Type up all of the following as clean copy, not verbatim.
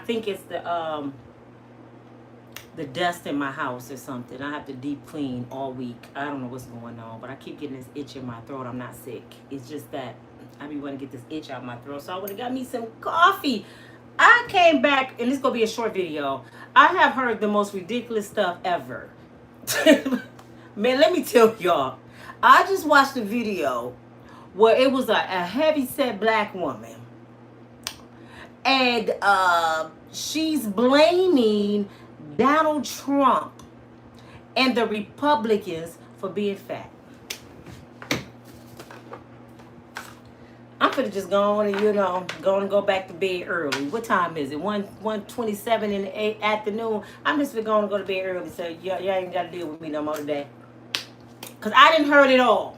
think it's the dust in my house or something. I have to deep clean all week. I don't know what's going on, but I keep getting this itch in my throat. I'm not sick. It's just that I be wanting to get this itch out of my throat. So I would have got me some coffee. I came back, and this is going to be a short video. I have heard the most ridiculous stuff ever. Man, let me tell y'all. I just watched a video where it was a heavy-set black woman. And she's blaming Donald Trump and the Republicans for being fat. I'm finna just go on and go back to bed early. What time is it? 1:27 in the afternoon. I'm just going to go to bed early, so y'all ain't got to deal with me no more today. Because I didn't heard it all.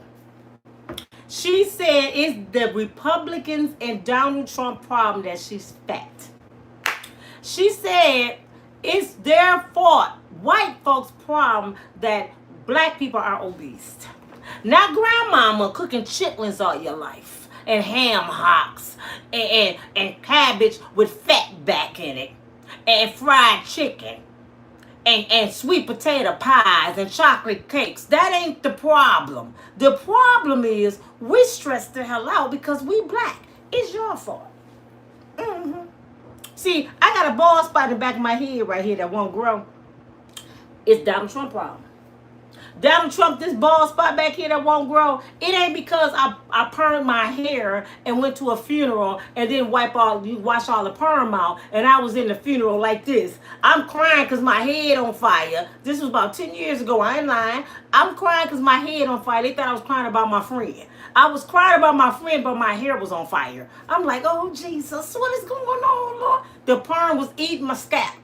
She said it's the Republicans and Donald Trump problem that she's fat. She said it's their fault, white folks' problem, that black people are obese. Not grandmama cooking chitlins all your life. And ham hocks and cabbage with fat back in it, and fried chicken and sweet potato pies and chocolate cakes. That ain't the problem. The problem is we stress the hell out because we black. It's your fault. See, I got a bald spot in the back of my head right here that won't grow. It's Donald Trump problem. Donald Trump, this bald spot back here that won't grow, it ain't because I permed my hair and went to a funeral and then wash all the perm out and I was in the funeral like this. I'm crying because my head on fire. This was about 10 years ago. I ain't lying. I'm crying because my head on fire. They thought I was crying about my friend. I was crying about my friend, but my hair was on fire. I'm like, oh, Jesus, what is going on, Lord? The perm was eating my scalp.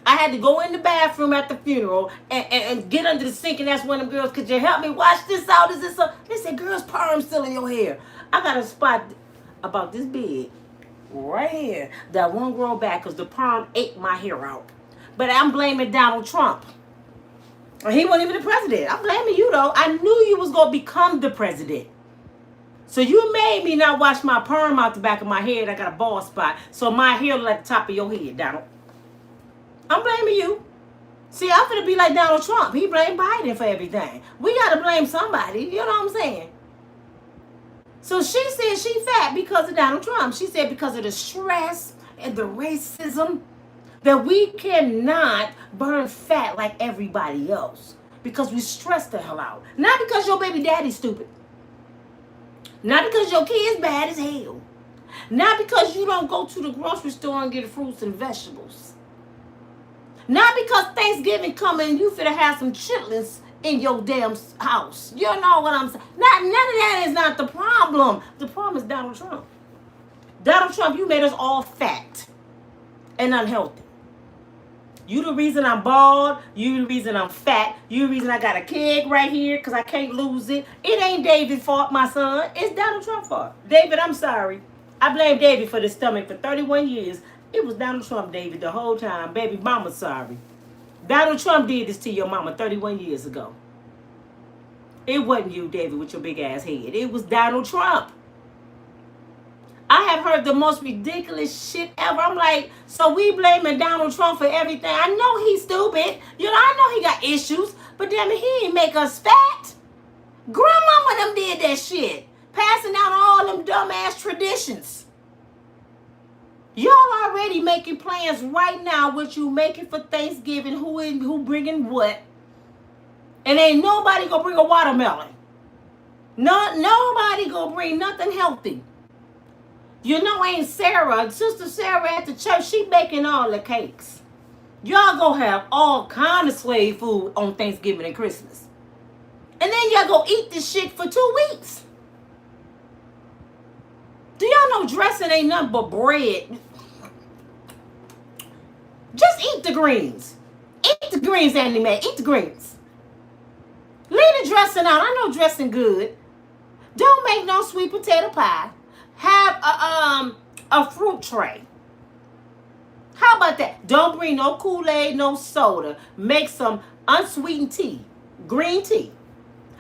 I had to go in the bathroom at the funeral and get under the sink, and that's when the girls, could you help me wash this out? Is this a... They said, girls, perm still in your hair. I got a spot about this big right here that won't grow back because the perm ate my hair out. But I'm blaming Donald Trump. He wasn't even the president. I'm blaming you, though. I knew you was going to become the president. So you made me not wash my perm out the back of my head. I got a bald spot. So my hair look like the top of your head, Donald. I'm blaming you. See, I'm finna be like Donald Trump. He blamed Biden for everything. We gotta blame somebody. You know what I'm saying? So she said she fat because of Donald Trump. She said because of the stress and the racism that we cannot burn fat like everybody else because we stress the hell out. Not because your baby daddy's stupid. Not because your kid's bad as hell. Not because you don't go to the grocery store and get fruits and vegetables. Not because Thanksgiving coming and you finna have some chitlins in your damn house. You know what I'm saying? None of that is not the problem. The problem is Donald Trump. Donald Trump, you made us all fat and unhealthy. You the reason I'm bald. You the reason I'm fat. You the reason I got a keg right here because I can't lose it. It ain't David's fault, my son. It's Donald Trump's fault. David, I'm sorry. I blame David for the stomach for 31 years. It was Donald Trump, David, the whole time. Baby mama's sorry. Donald Trump did this to your mama 31 years ago. It wasn't you, David, with your big ass head. It was Donald Trump. I have heard the most ridiculous shit ever. I'm like, so we blaming Donald Trump for everything. I know he's stupid. You know, I know he got issues. But damn it, he ain't make us fat. Grandmama them did that shit. Passing down all them dumbass traditions. Y'all already making plans right now what you making for Thanksgiving, who bringing what. And ain't nobody gonna bring a watermelon. Nobody gonna bring nothing healthy. You know, ain't Sarah, Sister Sarah at the church, she baking all the cakes. Y'all gonna have all kind of slave food on Thanksgiving and Christmas. And then y'all gonna eat this shit for 2 weeks. Do y'all know dressing ain't nothing but bread? Just eat the greens. Eat the greens, Andy Man. Eat the greens. Leave the dressing out. I know dressing good. Don't make no sweet potato pie. Have a fruit tray. How about that? Don't bring no Kool-Aid, no soda. Make some unsweetened tea. Green tea.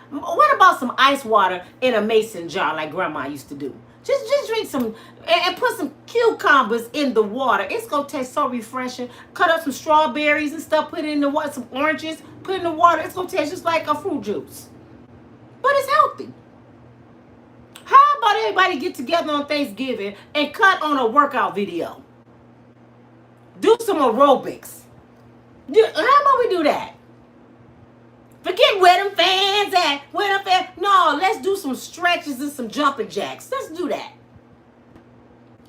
What about some ice water in a mason jar like Grandma used to do? Just drink some and put some cucumbers in the water. It's gonna taste so refreshing. Cut up some strawberries and stuff. Put it in the water. Some oranges. Put it in the water. It's gonna taste just like a fruit juice, but it's healthy. How about everybody get together on Thanksgiving and cut on a workout video? Do some aerobics. How about we do that? Forget where them fans at. Where them fans. No, let's do some stretches and some jumping jacks. Let's do that.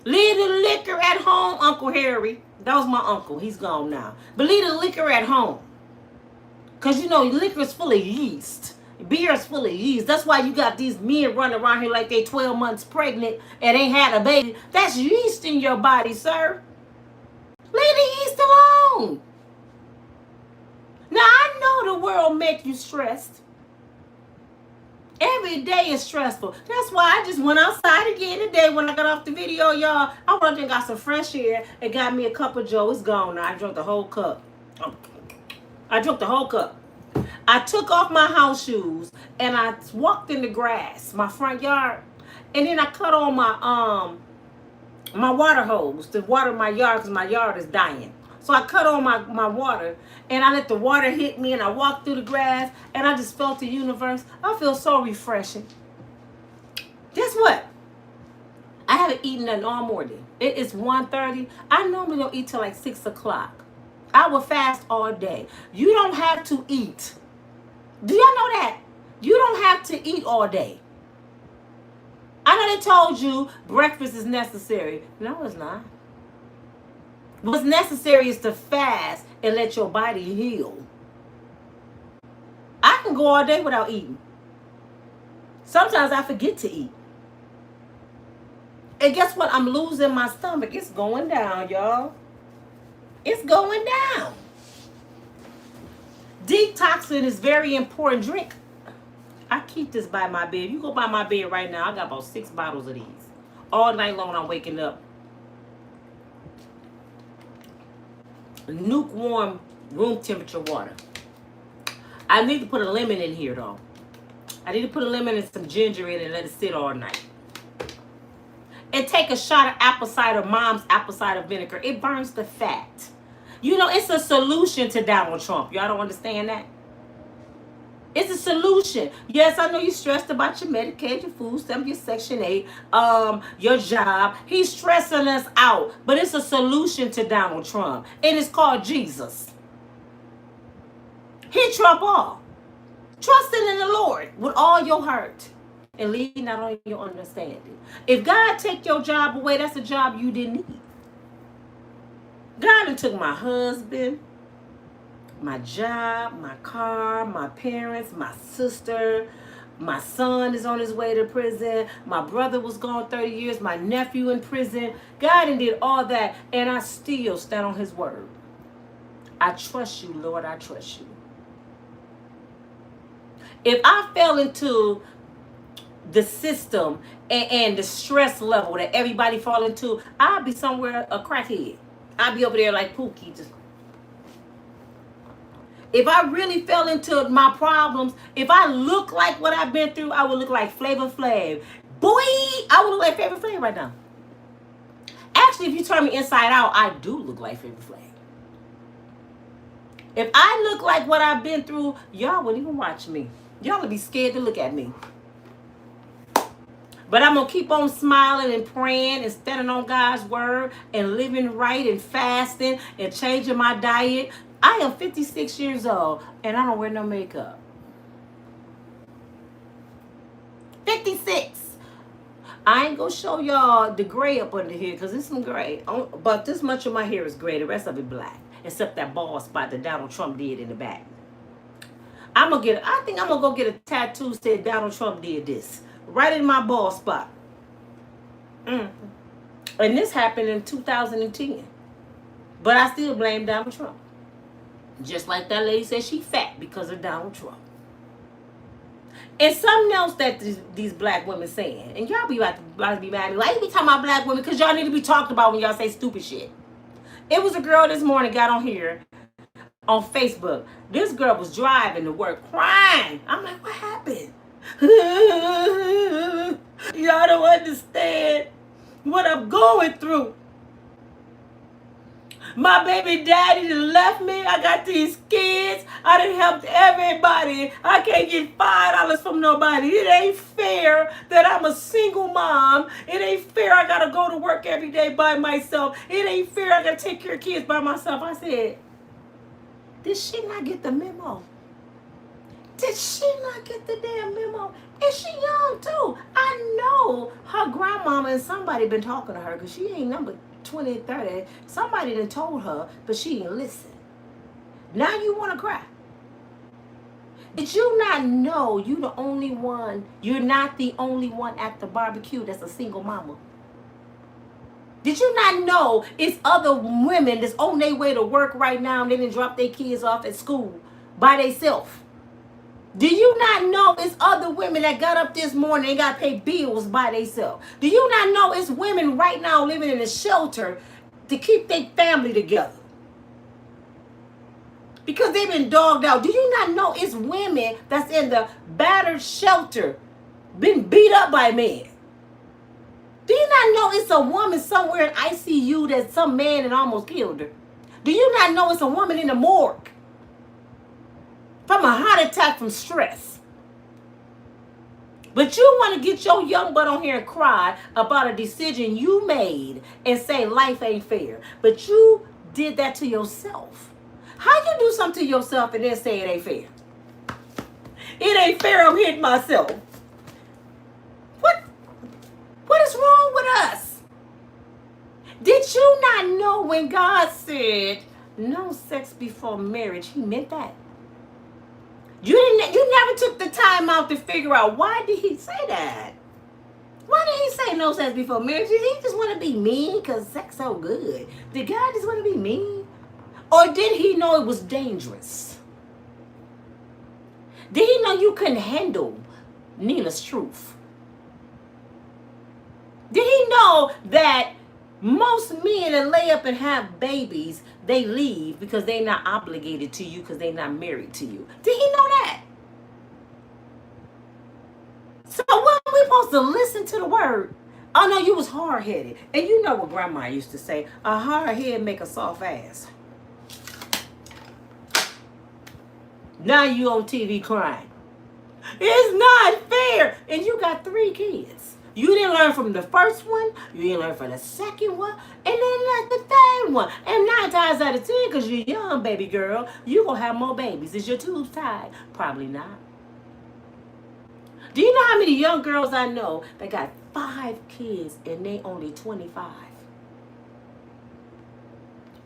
Leave the liquor at home, Uncle Harry. That was my uncle. He's gone now. But leave the liquor at home. Because, you know, liquor is full of yeast. Beer is full of yeast. That's why you got these men running around here like they 12 months pregnant and ain't had a baby. That's yeast in your body, sir. Leave the yeast alone. Now, I know the world make you stressed. Every day is stressful. That's why I just went outside again today when I got off the video, y'all. I went and got some fresh air and got me a cup of Joe. It's gone now. I drank the whole cup. I drank the whole cup. I took off my house shoes and I walked in the grass, my front yard, and then I cut on my water hose to water my yard because my yard is dying. So I cut on my water and I let the water hit me and I walked through the grass and I just felt the universe. I feel so refreshing. Guess what? I haven't eaten nothing all morning. It is 1:30. I normally don't eat till like 6 o'clock. I will fast all day. You don't have to eat. Do y'all know that? You don't have to eat all day. I know they told you breakfast is necessary. No, it's not. What's necessary is to fast and let your body heal. I can go all day without eating. Sometimes I forget to eat. And guess what? I'm losing my stomach. It's going down, y'all. It's going down. Detoxing is very important. Drink. I keep this by my bed. You go by my bed right now. I got about 6 bottles of these. All night long I'm waking up. Lukewarm room temperature water. I need to put a lemon in here though. I need to put a lemon and some ginger in it and let it sit all night. And take a shot of apple cider, mom's apple cider vinegar. It burns the fat. You know, it's a solution to Donald Trump. Y'all don't understand that? It's a solution. Yes, I know you're stressed about your Medicaid, your food stamp, your Section 8, your job. He's stressing us out. But it's a solution to Donald Trump. And it's called Jesus. He trump all. Trusting in the Lord with all your heart. And lean not on your understanding. If God take your job away, that's a job you didn't need. God done took my husband, my job, my car, my parents, my sister. My son is on his way to prison. My brother was gone 30 years. My nephew in prison. God done did all that, and I still stand on his word. I trust you, Lord. I trust you. If I fell into the system and the stress level that everybody fall into, I'd be somewhere a crackhead. I'd be over there like Pookie. Just. If I really fell into my problems, if I look like what I've been through, I would look like Flavor Flav. Boy, I would look like Flavor Flav right now. Actually, if you turn me inside out, I do look like Flavor Flav. If I look like what I've been through, y'all wouldn't even watch me. Y'all would be scared to look at me. But I'm going to keep on smiling and praying and standing on God's word and living right and fasting and changing my diet. I am 56 years old and I don't wear no makeup. 56. I ain't going to show y'all the gray up under here because there's some gray. But this much of my hair is gray. The rest of it black. Except that bald spot that Donald Trump did in the back. I think I'm going to go get a tattoo that said Donald Trump did this. Right in my bald spot. And this happened in 2010. But I still blame Donald Trump. Just like that lady said she fat because of Donald Trump. And something else that these black women saying. And y'all be about to be mad at me. Why you be talking about black women? Because y'all need to be talked about when y'all say stupid shit. It was a girl this morning got on here on Facebook. This girl was driving to work crying. I'm like, what happened? Y'all don't understand what I'm going through. My baby daddy done left me. I got these kids. I done helped everybody. I can't get $5 from nobody. It ain't fair that I'm a single mom. It ain't fair I gotta go to work every day by myself. It ain't fair I gotta take care of kids by myself. I said, did she not get the memo? Did she not get the damn memo? And she young too. I know her grandmama and somebody been talking to her because she ain't number 20, 30. Somebody done told her, but she didn't listen. Now you want to cry. Did you not know you the only one, you're not the only one at the barbecue that's a single mama? Did you not know it's other women that's on their way to work right now and they done drop their kids off at school by themselves? Do you not know it's other women that got up this morning and got to pay bills by themselves? Do you not know it's women right now living in a shelter to keep their family together? Because they've been dogged out. Do you not know it's women that's in the battered shelter been beat up by men? Do you not know it's a woman somewhere in ICU that some man had almost killed her? Do you not know it's a woman in the morgue from a heart attack from stress? But you want to get your young butt on here and cry about a decision you made and say life ain't fair. But you did that to yourself. How you do something to yourself and then say it ain't fair? It ain't fair, I'm hitting myself. What is wrong with us? Did you not know when God said no sex before marriage, he meant that? You never took the time out to figure out why did he say that? Why did he say no sex before marriage? Did he just want to be mean because sex so good? Did God just want to be mean? Or did he know it was dangerous? Did he know you couldn't handle Nina's truth? Did he know that most men that lay up and have babies, they leave because they're not obligated to you because they're not married to you? Did he know that? So what are we supposed to listen to the word? Oh no, you was hard-headed. And you know what grandma used to say, a hard head make a soft ass. Now you on TV crying. It's not fair. And you got 3 kids. You didn't learn from the first one. You didn't learn from the second one. And then like the third one. And 9 times out of 10, because you're young, baby girl, you going to have more babies. Is your tubes tied? Probably not. Do you know how many young girls I know that got 5 kids and they only 25?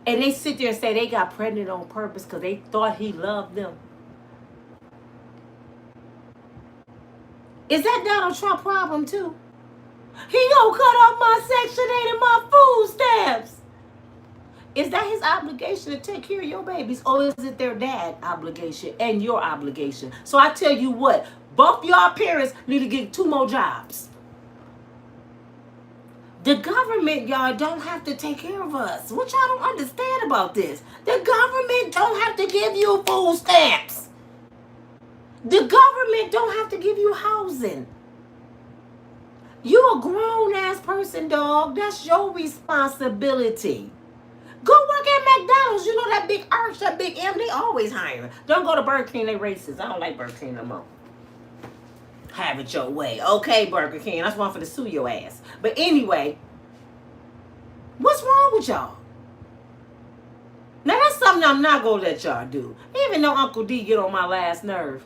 And they sit there and say they got pregnant on purpose because they thought he loved them. Is that Donald Trump problem too? He gonna cut off my Section 8 and my food stamps. Is that his obligation to take care of your babies? Or is it their dad's obligation and your obligation? So I tell you what, both y'all parents need to get 2 more jobs. The government, y'all, don't have to take care of us. What y'all don't understand about this? The government don't have to give you food stamps. The government don't have to give you housing. You a grown-ass person, dog. That's your responsibility. Go work at McDonald's. You know that big arch, that big M, they always hiring. Don't go to Burger King, they racist. I don't like Burger King no more. Have it your way. Okay, Burger King. That's one for to sue your ass. But anyway, what's wrong with y'all? Now that's something I'm not going to let y'all do. Even though Uncle D get on my last nerve.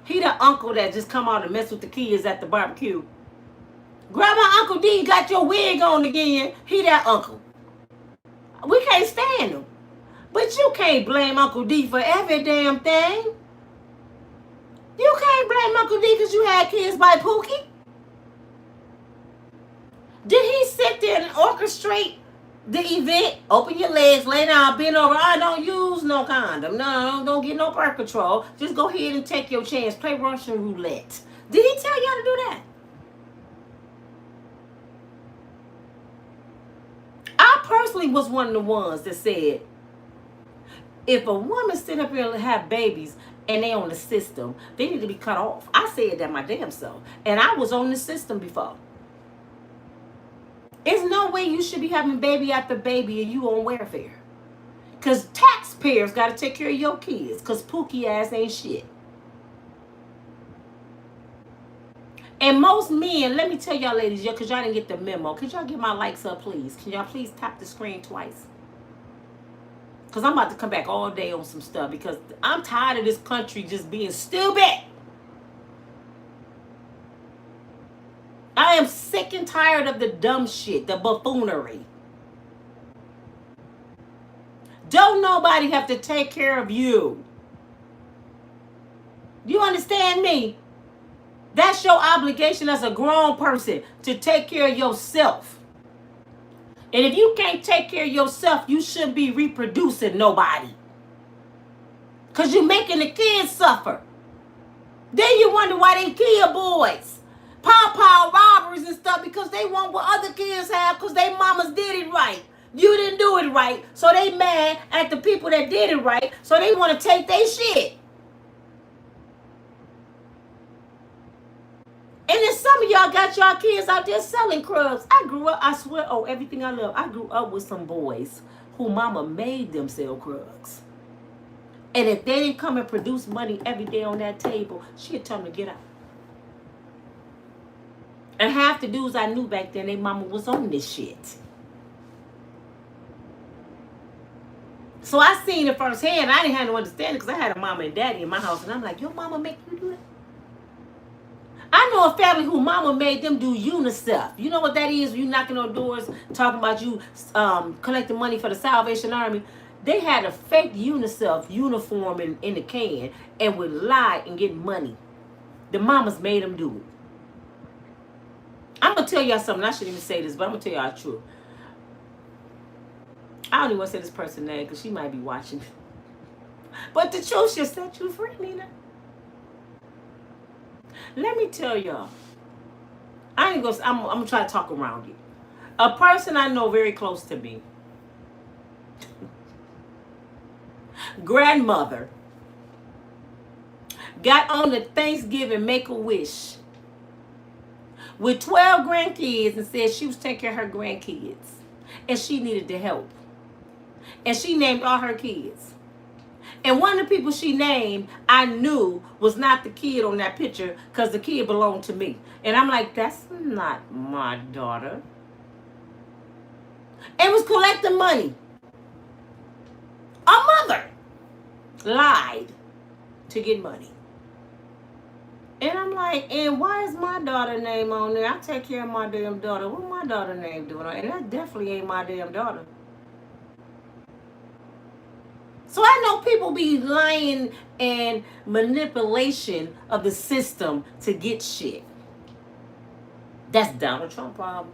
He the uncle that just come out and mess with the kids at the barbecue. Grandma, Uncle D got your wig on again. He that uncle. We can't stand him. But you can't blame Uncle D for every damn thing. You can't blame Uncle D because you had kids by Pookie. Did he sit there and orchestrate the event? Open your legs, lay down, bend over. I don't use no condom. No, don't get no birth control. Just go ahead and take your chance. Play Russian roulette. Did he tell y'all to do that? I personally was one of the ones that said, If a woman sit up here and have babies and they on the system, they need to be cut off. I said that my damn self. And I was on the system before. There's no way you should be having baby after baby and you on welfare. Because taxpayers got to take care of your kids. Because Pookie ass ain't shit. And most men, let me tell y'all ladies, because y'all didn't get the memo. Could y'all get my likes up, please? Can y'all please tap the screen twice? Because I'm about to come back all day on some stuff. Because I'm tired of this country just being stupid. I am sick and tired of the dumb shit, the buffoonery. Don't nobody have to take care of you. You understand me? That's your obligation as a grown person, to take care of yourself. And if you can't take care of yourself, you shouldn't be reproducing nobody. Because you're making the kids suffer. Then you wonder why they kill boys. Pow robberies and stuff, because they want what other kids have because they mamas did it right. You didn't do it right. So they mad at the people that did it right. So they want to take their shit. And then some of y'all got y'all kids out there selling crumbs. I grew up, I swear, everything I love. I grew up with some boys who mama made them sell crumbs. And if they didn't come and produce money every day on that table, she'd tell them to get out. And half the dudes I knew back then, their mama was on this shit. So I seen it firsthand. I didn't have no understanding because I had a mama and daddy in my house. And I'm like, your mama make you do that? I know a family who mama made them do UNICEF. You know what that is? You knocking on doors, talking about you collecting money for the Salvation Army. They had a fake UNICEF uniform in the can and would lie and get money. The mamas made them do it. I'm going to tell y'all something. I shouldn't even say this, but I'm going to tell y'all the truth. I don't even want to say this person's name because she might be watching. But the truth should set you free, Nina. Let me tell y'all. I'm going to try to talk around you. A person I know very close to me. Grandmother. Got on the Thanksgiving Make-A-Wish with 12 grandkids and said she was taking care of her grandkids. And she needed the help. And she named all her kids. And one of the people she named, I knew was not the kid on that picture because the kid belonged to me. And I'm like, that's not my daughter. And was collecting money. A mother lied to get money. And I'm like, and why is my daughter's name on there? I take care of my damn daughter. What my daughter's name doing? And that definitely ain't my damn daughter. So I know people be lying and manipulation of the system to get shit. That's Donald Trump problem.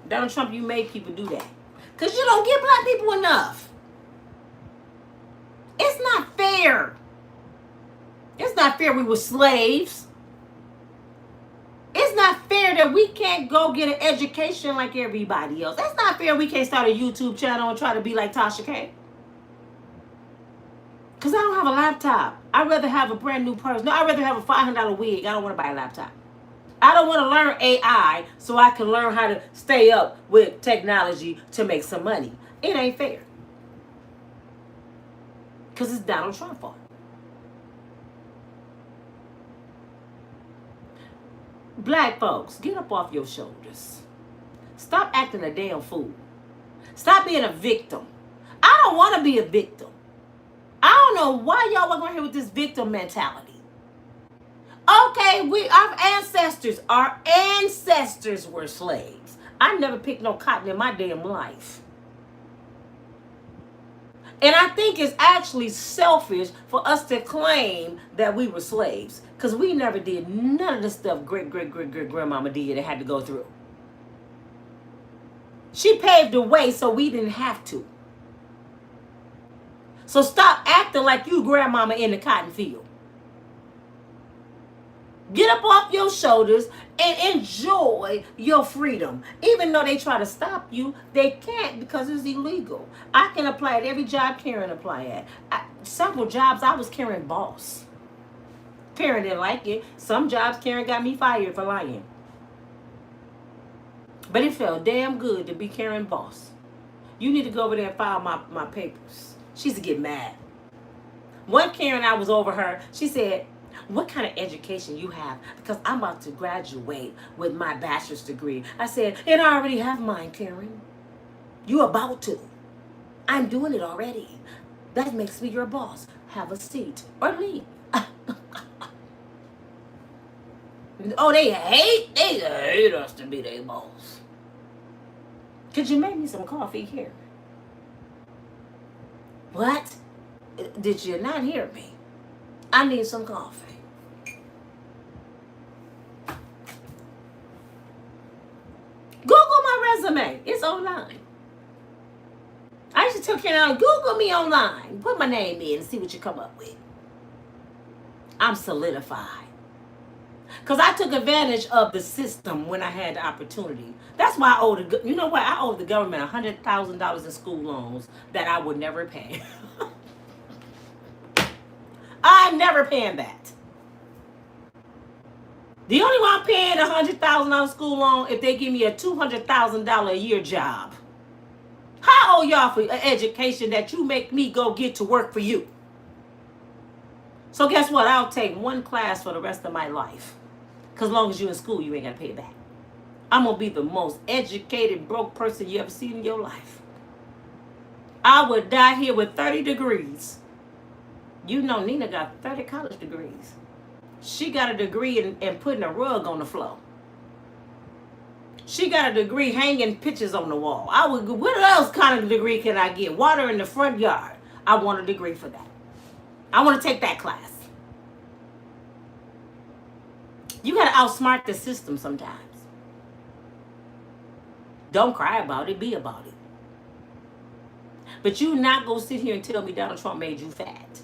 Donald Trump, you made people do that. Because you don't give black people enough. It's not fair. It's not fair we were slaves. It's not fair that we can't go get an education like everybody else. That's not fair we can't start a YouTube channel and try to be like Tasha K. Because I don't have a laptop. I'd rather have a brand new purse. No, I'd rather have a $500 wig. I don't want to buy a laptop. I don't want to learn AI so I can learn how to stay up with technology to make some money. It ain't fair. Because it's Donald Trump's fault. Black folks, get up off your shoulders. Stop acting a damn fool. Stop being a victim. I don't want to be a victim. I don't know why y'all walking around here with this victim mentality. Okay, our ancestors were slaves. I never picked no cotton in my damn life. And I think it's actually selfish for us to claim that we were slaves. Because we never did none of the stuff great-great-great-great-grandmama did and had to go through. She paved the way so we didn't have to. So stop acting like you grandmama in the cotton field. Get up off your shoulders and enjoy your freedom. Even though they try to stop you, they can't because it's illegal. I can apply at every job Karen apply at. several jobs I was carrying boss. Karen didn't like it. Some jobs Karen got me fired for lying. But it felt damn good to be Karen boss. You need to go over there and file my papers. She used to get mad. One Karen, I was over her. She said, what kind of education you have? Because I'm about to graduate with my bachelor's degree. I said, and I already have mine, Karen. You about to. I'm doing it already. That makes me your boss. Have a seat or leave. Oh, they hate us to be their boss. Could you make me some coffee here? What? Did you not hear me? I need some coffee. Google my resume. It's online. I used to tell Karen, Google me online. Put my name in and see what you come up with. I'm solidified. Because I took advantage of the system when I had the opportunity. That's why I owe you know what? I owe the government $100,000 in school loans that I would never pay. I'm never paying that. The only one I'm paying $100,000 school loan if they give me a $200,000 a year job. How owe y'all for education that you make me go get to work for you? So guess what? I'll take one class for the rest of my life. Because as long as you're in school, you ain't got to pay it back. I'm going to be the most educated, broke person you ever seen in your life. I would die here with 30 degrees. You know Nina got 30 college degrees. She got a degree in putting a rug on the floor. She got a degree hanging pictures on the wall. What else kind of degree can I get? Water in the front yard. I want a degree for that. I want to take that class. You got to outsmart the system sometimes. Don't cry about it. Be about it. But you not going to sit here and tell me Donald Trump made you fat.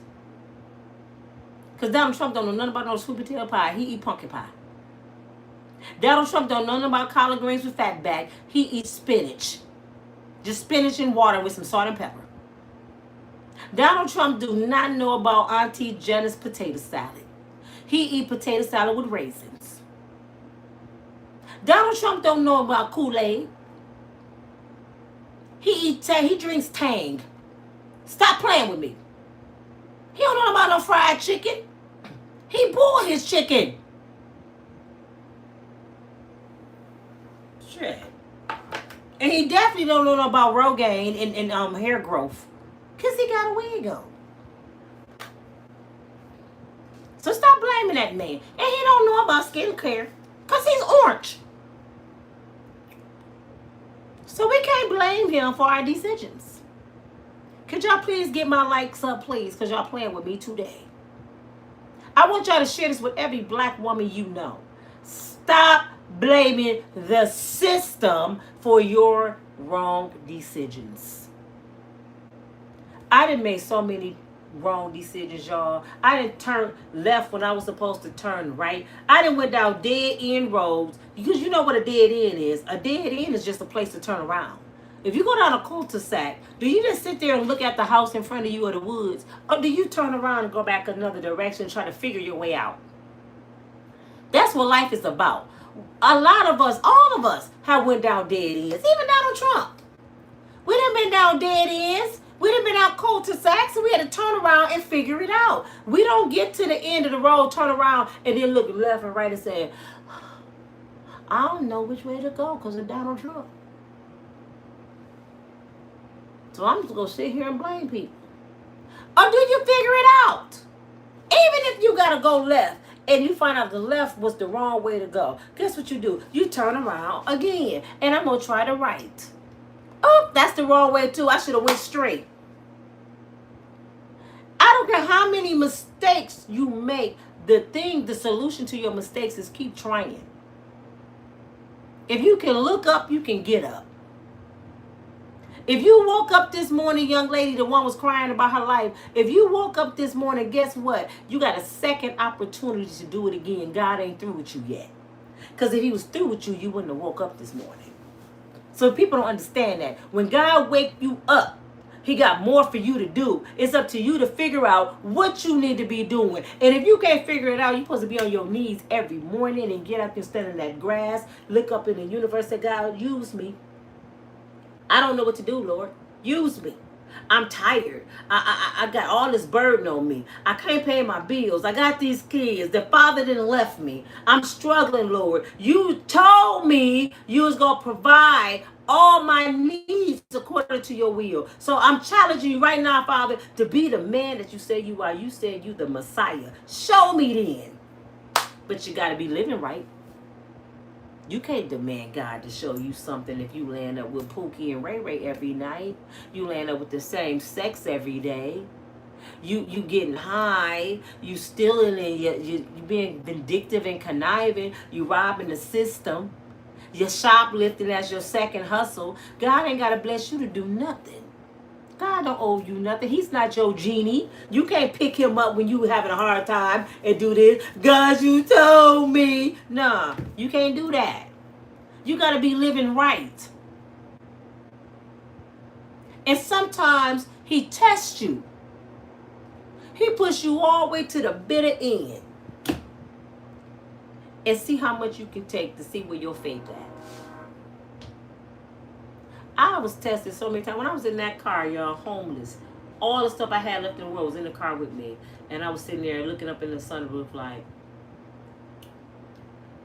Because Donald Trump don't know nothing about no sweet potato pie. He eat pumpkin pie. Donald Trump don't know nothing about collard greens with fat back. He eats spinach. Just spinach and water with some salt and pepper. Donald Trump do not know about Auntie Jenna's potato salad. He eat potato salad with raisins. Donald Trump don't know about Kool-Aid. He drinks Tang. Stop playing with me. He don't know about no fried chicken. He boiled his chicken. Shit. And he definitely don't know about Rogaine and hair growth. Because he got a wig on. So stop blaming that man. And he don't know about skincare. Because he's orange. So we can't blame him for our decisions. Could y'all please get my likes up, please? Because y'all playing with me today. I want y'all to share this with every black woman you know. Stop blaming the system for your wrong decisions. I done made so many wrong decisions, y'all. I didn't turn left when I was supposed to turn right. I done went down dead end roads. Because you know what a dead end is. A dead end is just a place to turn around. If you go down a cul-de-sac, do you just sit there and look at the house in front of you or the woods? Or do you turn around and go back another direction and try to figure your way out? That's what life is about. A lot of us, all of us, have went down dead ends. Even Donald Trump. We done been down dead ends. We done been out cul-de-sacs, and we had to turn around and figure it out. We don't get to the end of the road, turn around, and then look left and right and say, I don't know which way to go because of Donald Trump. So I'm just going to sit here and blame people. Or do you figure it out? Even if you got to go left and you find out the left was the wrong way to go, guess what you do? You turn around again. And I'm going to try the right. Oh, that's the wrong way too. I should have went straight. I don't care how many mistakes you make. The solution to your mistakes is keep trying. If you can look up, you can get up. If you woke up this morning, young lady, the one was crying about her life. If you woke up this morning, guess what? You got a second opportunity to do it again. God ain't through with you yet. Because if he was through with you, you wouldn't have woke up this morning. So people don't understand that. When God wake you up, He got more for you to do. It's up to you to figure out what you need to be doing. And if you can't figure it out, you're supposed to be on your knees every morning and get up and stand in that grass, look up in the universe and say, God, use me. I don't know what to do, Lord. Use me. I'm tired. I got all this burden on me. I can't pay my bills. I got these kids. The father didn't left me. I'm struggling, Lord. You told me you was going to provide all my needs according to your will. So I'm challenging you right now, Father, to be the man that you say you are. You said you the Messiah. Show me then. But you got to be living right. You can't demand God to show you something if you land up with Pookie and Ray Ray every night. You land up with the same sex every day. You getting high. You stealing and you being vindictive and conniving. You robbing the system. You're shoplifting as your second hustle. God ain't got to bless you to do nothing. God don't owe you nothing. He's not your genie. You can't pick him up when you having a hard time and do this. God, you told me. Nah, you can't do that. You got to be living right. And sometimes he tests you. He puts you all the way to the bitter end. And see how much you can take to see where your faith at. I was tested so many times. When I was in that car, y'all, homeless, all the stuff I had left in the world was in the car with me. And I was sitting there looking up in the sunroof like,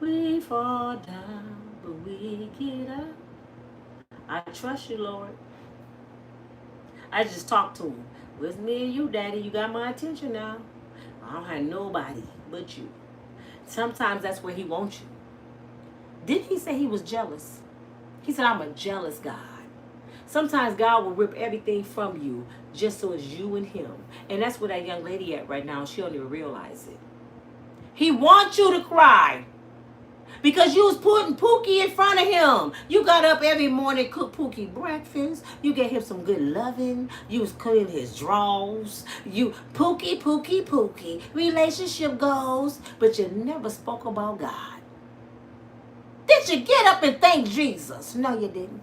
we fall down, but we get up. I trust you, Lord. I just talked to him. It's me and you, Daddy. You got my attention now. I don't have nobody but you. Sometimes that's where he wants you. Didn't he say he was jealous? He said, I'm a jealous God. Sometimes God will rip everything from you just so it's you and him. And that's where that young lady at right now. She don't even realize it. He wants you to cry because you was putting Pookie in front of him. You got up every morning, cook Pookie breakfast. You gave him some good loving. You was cleaning his drawers. You Pookie, relationship goals. But you never spoke about God. Did you get up and thank Jesus? No, you didn't.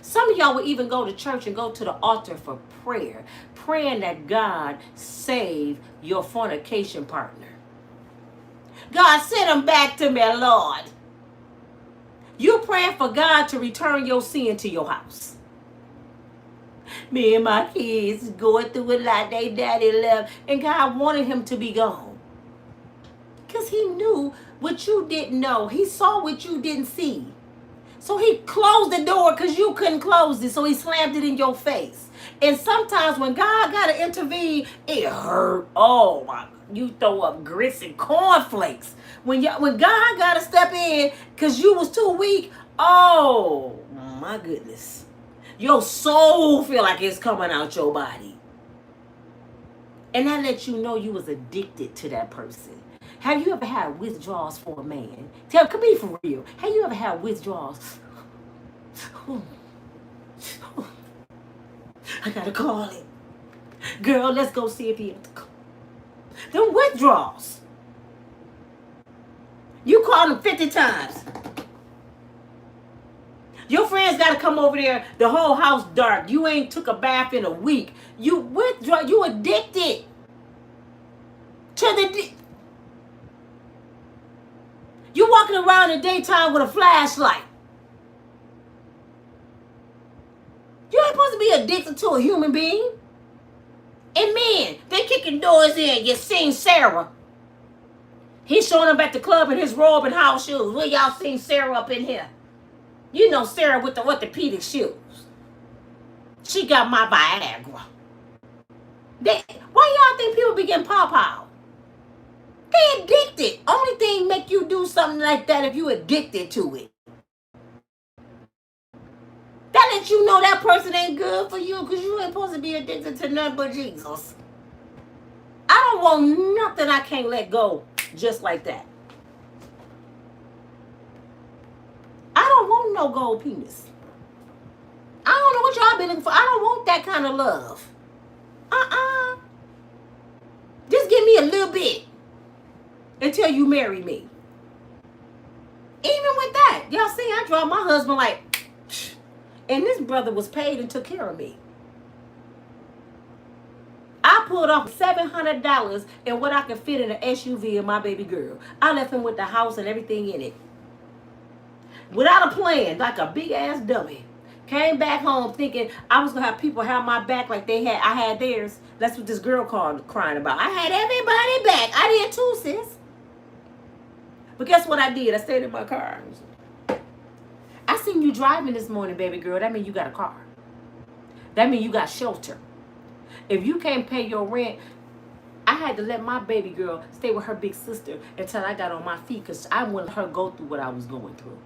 Some of y'all will even go to church and go to the altar for prayer, praying that God save your fornication partner. God, send him back to me, Lord. You praying for God to return your sin to your house. Me and my kids going through it like they daddy left, and God wanted him to be gone. Because he knew what you didn't know. He saw what you didn't see. So he closed the door because you couldn't close it. So he slammed it in your face. And sometimes when God got to intervene, it hurt. Oh, my. You throw up grits and cornflakes. When God got to step in because you was too weak, oh, my goodness. Your soul feel like it's coming out your body. And that lets you know you was addicted to that person. Have you ever had withdrawals for a man? Come be for real. Have you ever had withdrawals? I gotta call him. Girl, let's go see if he has to call. Them withdrawals. You called him 50 times. Your friends gotta come over there, the whole house dark. You ain't took a bath in a week. You withdraw, you addicted to the... You walking around in the daytime with a flashlight. You ain't supposed to be addicted to a human being. And men, they kicking doors in. You seen Sarah. He's showing up at the club in his robe and house shoes. Where y'all seen Sarah up in here? You know Sarah with the orthopedic shoes. She got my Viagra. Why y'all think people be getting pawpaw? They addicted. Only thing make you do something like that if you addicted to it. That lets you know that person ain't good for you because you ain't supposed to be addicted to nothing but Jesus. I don't want nothing I can't let go just like that. I don't want no gold penis. I don't know what y'all been looking for. I don't want that kind of love. Just give me a little bit until you marry me. Even with that, y'all see, I dropped my husband like, and this brother was paid and took care of me. pulled off $700 and what I could fit in an SUV of my baby girl. I left him with the house and everything in it. Without a plan, like a big ass dummy. Came back home thinking I was gonna have people have my back like I had theirs. That's what this girl called crying about. I had everybody back. I did too, sis. But guess what I did? I stayed in my car. I seen you driving this morning, baby girl. That means you got a car. That means you got shelter. If you can't pay your rent, I had to let my baby girl stay with her big sister until I got on my feet because I wouldn't let her go through what I was going through.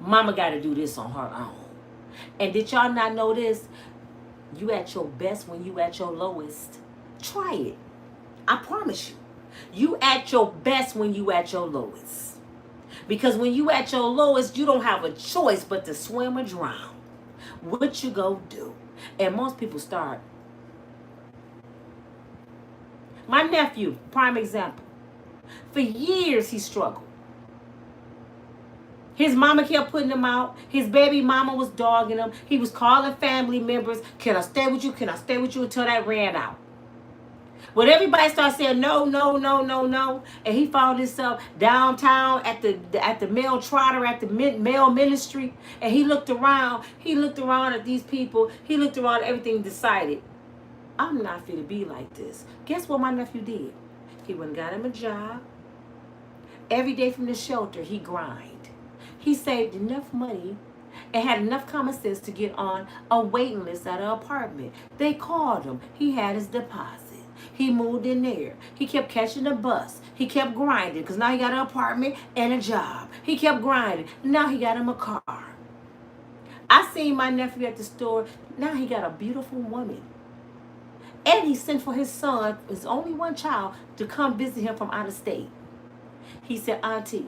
Mama got to do this on her own. And did y'all not know this? You at your best when you at your lowest. Try it. I promise you. You at your best when you at your lowest. Because when you at your lowest, you don't have a choice but to swim or drown. What you go do? And most people start. My nephew, prime example. For years he struggled. His mama kept putting him out. His baby mama was dogging him. He was calling family members. Can I stay with you? Can I stay with you? Until that ran out. When everybody started saying no, no, no, no, no, and he found himself downtown at the male trotter, at the male ministry, and he looked around at these people, he looked around at everything and decided, I'm not fit to be like this. Guess what my nephew did? He went and got him a job. Every day from the shelter, he grind. He saved enough money and had enough common sense to get on a waiting list at an apartment. They called him. He had his deposit. He moved in there. He kept catching the bus. He kept grinding because now he got an apartment and a job. He kept grinding. Now he got him a car. I seen my nephew at the store. Now he got a beautiful woman. And he sent for his son, his only one child, to come visit him from out of state. He said, Auntie,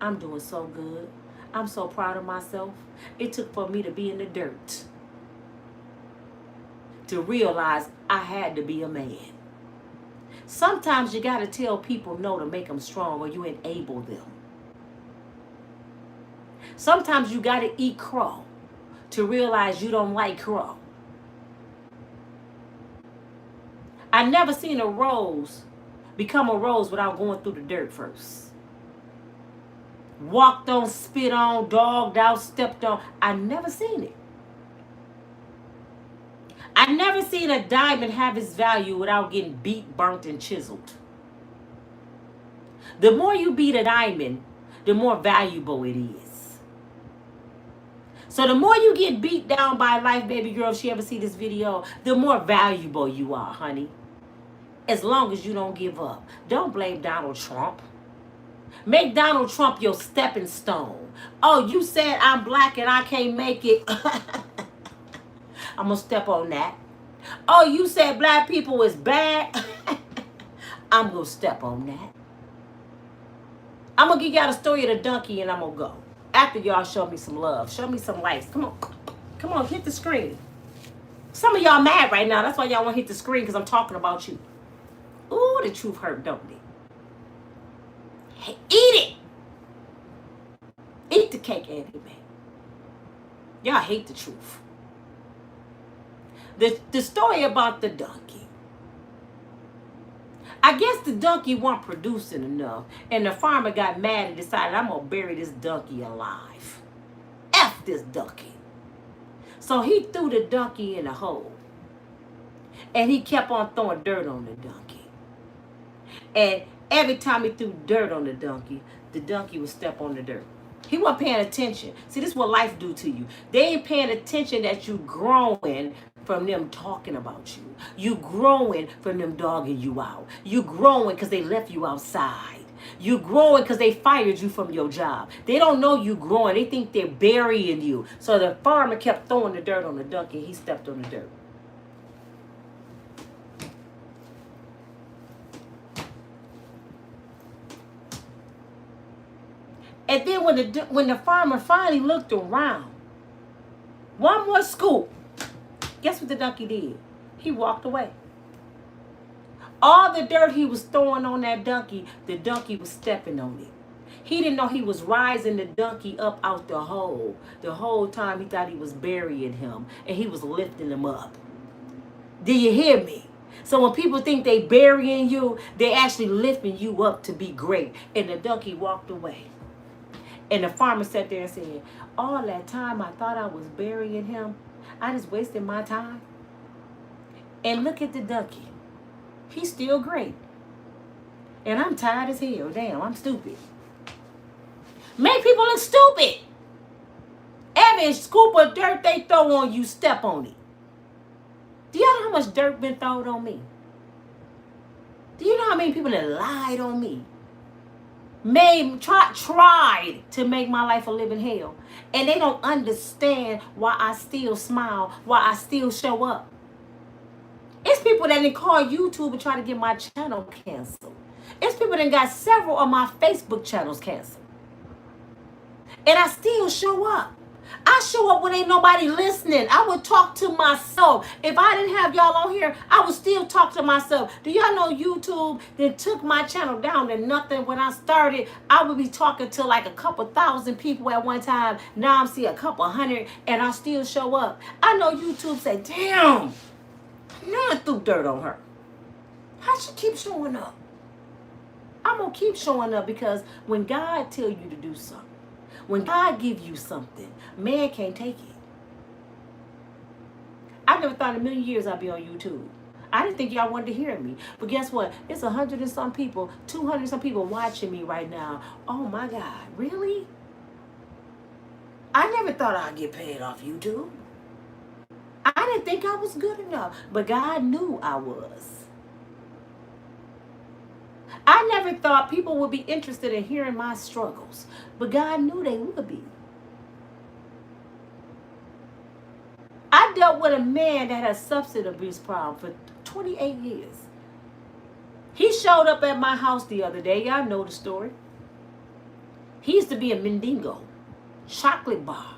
I'm doing so good. I'm so proud of myself. It took for me to be in the dirt to realize I had to be a man. Sometimes you got to tell people no to make them strong or you enable them. Sometimes you got to eat crow to realize you don't like crow. I never seen a rose become a rose without going through the dirt first. Walked on, spit on, dogged out, stepped on. I never seen it. I never seen a diamond have its value without getting beat, burnt, and chiseled. The more you beat a diamond, the more valuable it is. So the more you get beat down by life, baby girl, if she ever see this video, the more valuable you are, honey. As long as you don't give up. Don't blame Donald Trump. Make Donald Trump your stepping stone. Oh, you said I'm black and I can't make it. I'm going to step on that. Oh, you said black people is bad. I'm going to step on that. I'm going to give y'all the story of the donkey and I'm going to go. After y'all show me some love. Show me some likes. Come on. Come on, hit the screen. Some of y'all mad right now. That's why y'all want to hit the screen because I'm talking about you. Ooh, the truth hurt, don't it? Hey, eat it. Eat the cake, Andy, man. Y'all hate the truth. The story about the donkey. I guess the donkey wasn't producing enough. And the farmer got mad and decided, I'm going to bury this donkey alive. F this donkey. So he threw the donkey in a hole. And he kept on throwing dirt on the donkey. And every time he threw dirt on the donkey would step on the dirt. He wasn't paying attention. See, this is what life do to you. They ain't paying attention that you growing from them talking about you. You growing from them dogging you out. You growing because they left you outside. You growing because they fired you from your job. They don't know you growing. They think they're burying you. So the farmer kept throwing the dirt on the donkey. He stepped on the dirt. And then when the farmer finally looked around, one more scoop, guess what the donkey did? He walked away. All the dirt he was throwing on that donkey, the donkey was stepping on it. He didn't know he was rising the donkey up out the hole. The whole time he thought he was burying him, and he was lifting him up. Do you hear me? So when people think they burying you, they actually lifting you up to be great. And the donkey walked away. And the farmer sat there and said, all that time I thought I was burying him, I just wasted my time. And look at the donkey. He's still great. And I'm tired as hell. Damn, I'm stupid. Make people look stupid. Every scoop of dirt they throw on you, step on it. Do y'all know how much dirt been thrown on me? Do you know how many people that lied on me? Tried to make my life a living hell. And they don't understand why I still smile, why I still show up. It's people that didn't call YouTube and try to get my channel canceled. It's people that got several of my Facebook channels canceled. And I still show up. I show up when ain't nobody listening. I would talk to myself. If I didn't have y'all on here, I would still talk to myself. Do y'all know YouTube then took my channel down to nothing? When I started, I would be talking to like a couple thousand people at one time. Now I'm seeing a couple hundred and I still show up. I know YouTube said, damn, none threw dirt on her. How she keep showing up? I'm going to keep showing up because when God tell you to do something, when God give you something, man can't take it. I never thought in a million years I'd be on YouTube. I didn't think y'all wanted to hear me. But guess what? It's 100 and some people, 200 and some people watching me right now. Oh my God, really? I never thought I'd get paid off YouTube. I didn't think I was good enough. But God knew I was. I never thought people would be interested in hearing my struggles, but God knew they would be. I dealt with a man that had a substance abuse problem for 28 years. He showed up at my house the other day. Y'all know the story. He used to be a Mendingo, chocolate bar,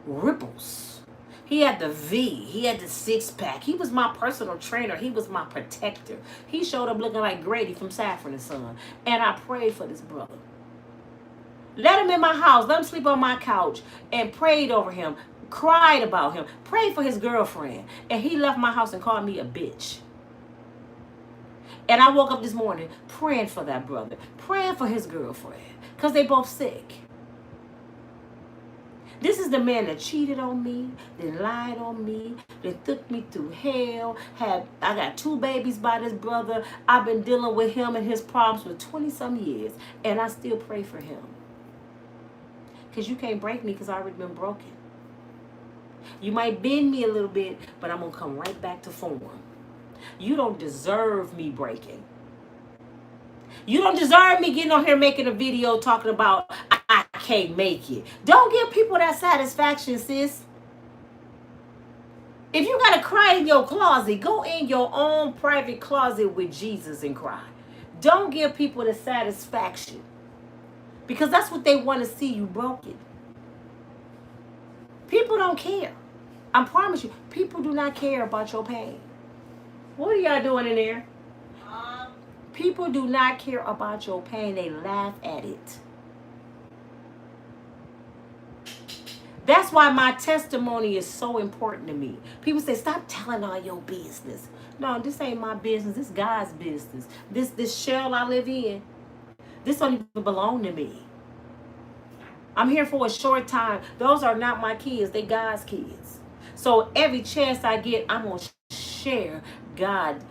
ripples. He had the V. He had the six-pack. He was my personal trainer. He was my protector. He showed up looking like Grady from Saffron and Son. And I prayed for this brother. Let him in my house. Let him sleep on my couch. And prayed over him. Cried about him. Prayed for his girlfriend. And he left my house and called me a bitch. And I woke up this morning praying for that brother. Praying for his girlfriend. Because they both sick. This is the man that cheated on me, that lied on me, that took me through hell. I got 2 babies by this brother. I've been dealing with him and his problems for 20-some years, and I still pray for him. Because you can't break me because I've already been broken. You might bend me a little bit, but I'm going to come right back to form. You don't deserve me breaking. You don't deserve me getting on here making a video talking about I can't make it. Don't give people that satisfaction, sis. If you got to cry in your closet, go in your own private closet with Jesus and cry. Don't give people the satisfaction. Because that's what they want to see, you broken. People don't care. I promise you, people do not care about your pain. What are y'all doing in there? People do not care about your pain. They laugh at it. That's why my testimony is so important to me. People say, stop telling all your business. No, this ain't my business. This is God's business. This shell I live in, this don't even belong to me. I'm here for a short time. Those are not my kids. They God's kids. So every chance I get, I'm going to share God's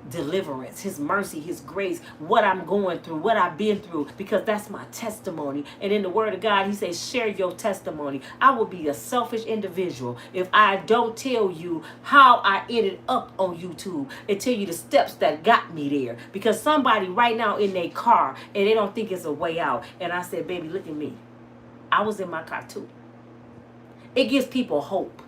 deliverance, his mercy, his grace, what I'm going through, what I've been through, because that's my testimony. And in the word of God, he says, share your testimony. I will be a selfish individual if I don't tell you how I ended up on YouTube and tell you the steps that got me there. Because somebody right now in their car and they don't think it's a way out. And I said, baby, look at me. I was in my car too. It gives people hope.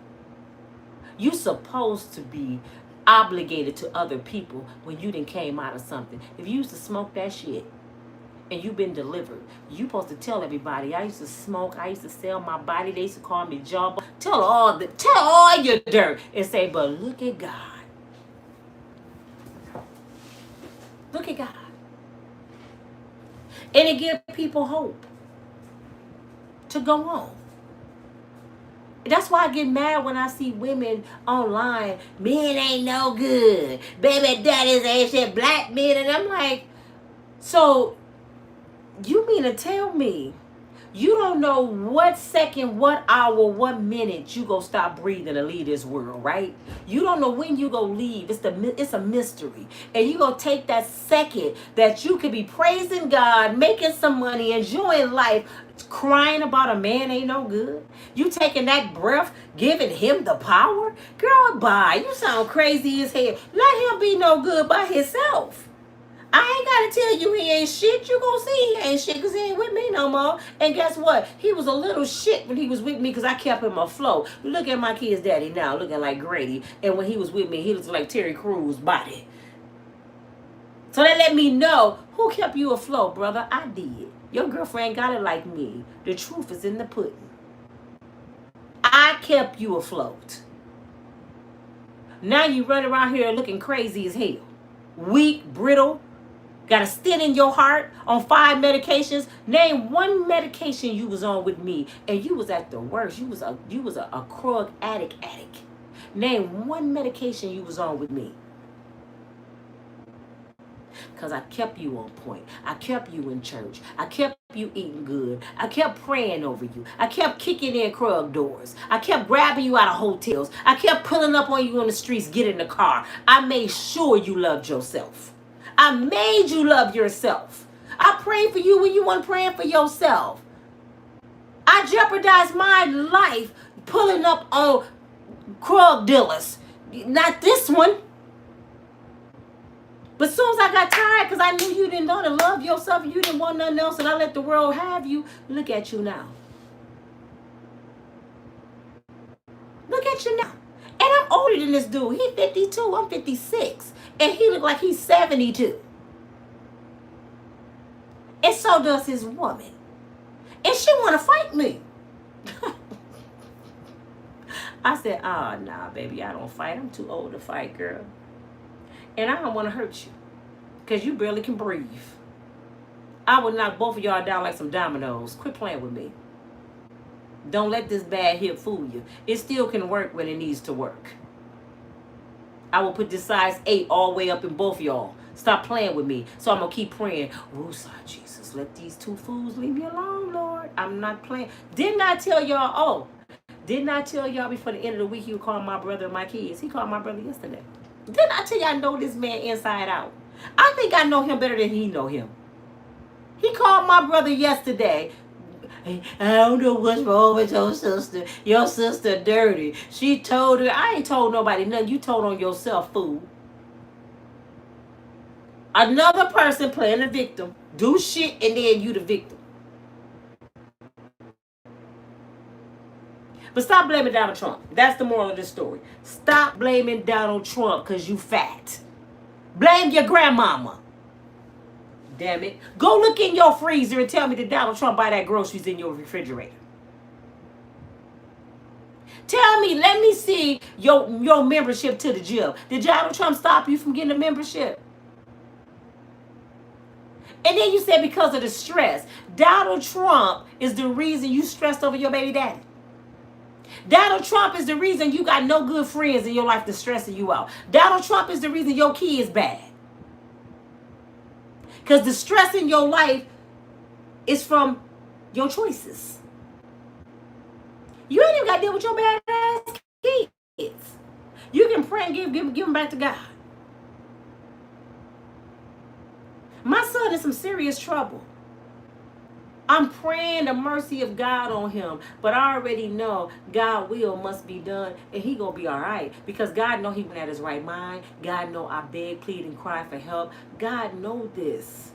You're supposed to be obligated to other people when you done came out of something. If you used to smoke that shit and you've been delivered, you supposed to tell everybody, I used to smoke, I used to sell my body, they used to call me job. Tell all your dirt and say, but look at God. Look at God. And it gives people hope to go on. That's why I get mad when I see women online. Men ain't no good. Baby daddies ain't shit. Black men. And I'm like, so you mean to tell me you don't know what second, what hour, what minute you go stop breathing and leave this world, right? You don't know when you go leave. It's a mystery. And you go take that second that you could be praising God, making some money, enjoying life, crying about a man ain't no good. You taking that breath, giving him the power? Girl, bye. You sound crazy as hell. Let him be no good by himself. I ain't gotta tell you he ain't shit. You gonna see he ain't shit because he ain't with me no more. And guess what? He was a little shit when he was with me because I kept him afloat. Look at my kid's daddy now, looking like Grady. And when he was with me, he looks like Terry Crews' body. So that let me know who kept you afloat, brother. I did. Your girlfriend got it like me. The truth is in the pudding. I kept you afloat. Now you run around here looking crazy as hell. Weak, brittle. Got a stent in your heart on 5 medications. Name one medication you was on with me, and you was at the worst. You was a Krug addict. Name one medication you was on with me. Because I kept you on point. I kept you in church. I kept you eating good. I kept praying over you. I kept kicking in Krug doors. I kept grabbing you out of hotels. I kept pulling up on you on the streets, get in the car. I made sure you loved yourself. I made you love yourself. I prayed for you when you weren't praying for yourself. I jeopardized my life pulling up on Krug dealers. Not this one. But as soon as I got tired, because I knew you didn't know to love yourself, you didn't want nothing else, and I let the world have you, look at you now. Look at you now. And I'm older than this dude. He's 52, I'm 56. And he look like he's 72. And so does his woman. And she want to fight me. I said, oh, nah, baby, I don't fight. I'm too old to fight, girl. And I don't want to hurt you. Because you barely can breathe. I would knock both of y'all down like some dominoes. Quit playing with me. Don't let this bad hip fool you. It still can work when it needs to work. I will put this size 8 all the way up in both of y'all. Stop playing with me. So I'm going to keep praying. Woosah, Jesus, let these 2 fools leave me alone, Lord. I'm not playing. Didn't I tell y'all, didn't I tell y'all before the end of the week he would call my brother and my kids? He called my brother yesterday. Didn't I tell y'all I know this man inside out? I think I know him better than he know him. He called my brother yesterday. I don't know what's wrong with your sister. Your sister dirty. She told her. I ain't told nobody nothing. You told on yourself, fool. Another person playing the victim. Do shit and then you the victim. But stop blaming Donald Trump. That's the moral of this story. Stop blaming Donald Trump because you fat. Blame your grandmama. Damn it. Go look in your freezer and tell me that Donald Trump buy that groceries in your refrigerator. Tell me, let me see your membership to the gym. Did Donald Trump stop you from getting a membership? And then you said because of the stress. Donald Trump is the reason you stressed over your baby daddy. Donald Trump is the reason you got no good friends in your life that's stressing you out. Donald Trump is the reason your kid is bad. Because the stress in your life is from your choices. You ain't even got to deal with your bad ass kids. You can pray and give them back to God. My son is some serious trouble. I'm praying the mercy of God on him. But I already know God's will must be done. And he going to be all right. Because God know he went at his right mind. God know I beg, plead, and cry for help. God know this.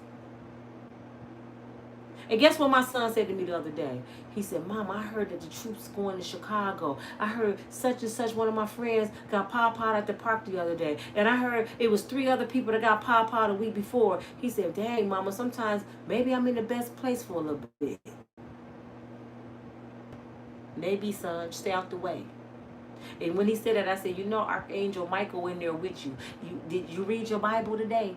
And guess what my son said to me the other day? He said, Mom, I heard that the troops going to Chicago. I heard such and such one of my friends got pop-out at the park the other day. And I heard it was 3 other people that got pop-out a week before. He said, dang, Mama, sometimes maybe I'm in the best place for a little bit. Maybe, son, stay out the way. And when he said that, I said, you know, Archangel Michael in there with you. Did you read your Bible today?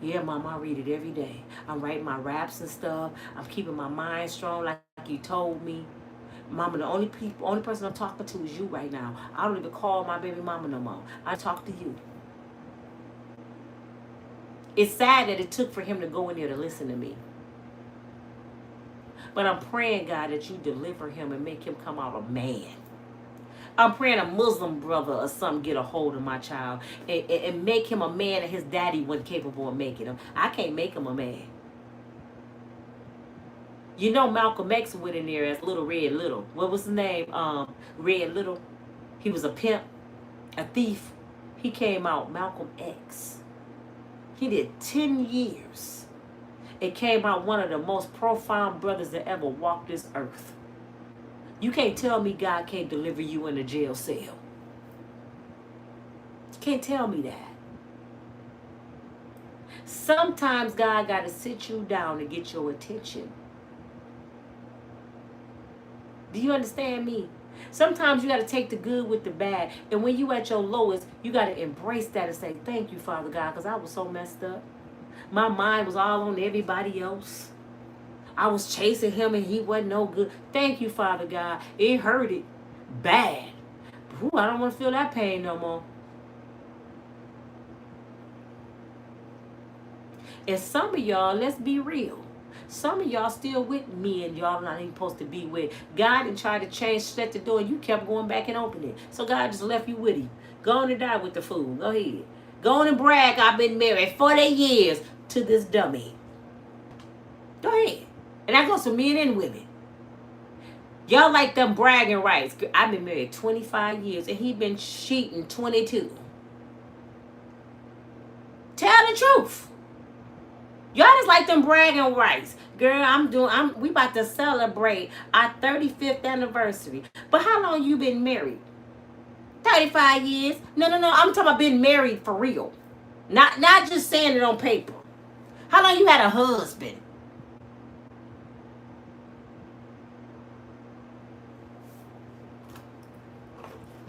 Yeah, Mom, I read it every day. I'm writing my raps and stuff. I'm keeping my mind strong like you told me. Mama, the only person I'm talking to is you right now. I don't even call my baby mama no more. I talk to you. It's sad that it took for him to go in there to listen to me. But I'm praying, God, that you deliver him and make him come out a man. I'm praying a Muslim brother or something get a hold of my child and make him a man that his daddy wasn't capable of making him. I can't make him a man. You know Malcolm X went in there as Little Red Little. What was his name? Red Little. He was a pimp, a thief. He came out Malcolm X. He did 10 years. It came out one of the most profound brothers that ever walked this earth. You can't tell me God can't deliver you in a jail cell. You can't tell me that. Sometimes God got to sit you down to get your attention. Do you understand me? Sometimes you got to take the good with the bad. And when you at your lowest, you got to embrace that and say, thank you, Father God, because I was so messed up. My mind was all on everybody else. I was chasing him and he wasn't no good. Thank you, Father God. It hurted bad. Ooh, I don't want to feel that pain no more. And some of y'all, let's be real. Some of y'all still with me and y'all not even supposed to be with. God didn't try to change, shut the door, and you kept going back and opening it. So God just left you with him. Go on and die with the fool. Go ahead. Go on and brag, I've been married 40 years to this dummy. Go ahead. And that goes for men and women. Y'all like them bragging rights. I've been married 25 years and he been cheating 22. Tell the truth. Y'all just like them bragging rights. Girl, we about to celebrate our 35th anniversary. But how long you been married? 35 years. No. I'm talking about being married for real. Not just saying it on paper. How long you had a husband?